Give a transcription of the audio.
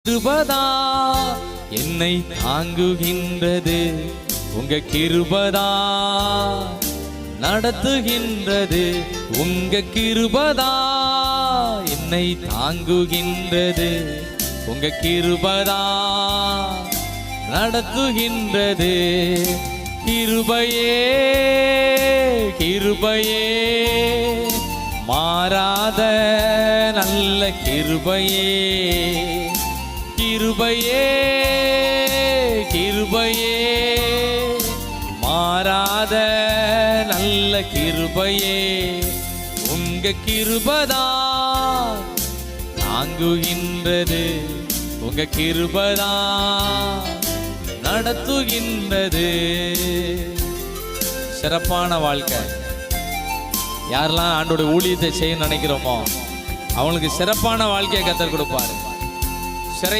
கிருபதா என்னை தாங்குகின்றது, உங்க கிருபதா நடத்துகின்றது, உங்க கிருபதா என்னை தாங்குகின்றது, உங்க கிருபதா நடத்துகின்றது. கிருபையே கிருபையே மாறாத நல்ல கிருபையே, கிருபையே கிருபையே மாறாத நல்ல கிருபையே, உங்க கிருபதா தாங்குகின்றது, உங்க கிருபதா நடத்துகின்றது. சிறப்பான வாழ்க்கை. யாரெல்லாம் ஆண்டோட ஊழியத்தை செய்ய நினைக்கிறோமோ அவங்களுக்கு சிறப்பான வாழ்க்கையை கர்த்தர் கொடுப்பாரு.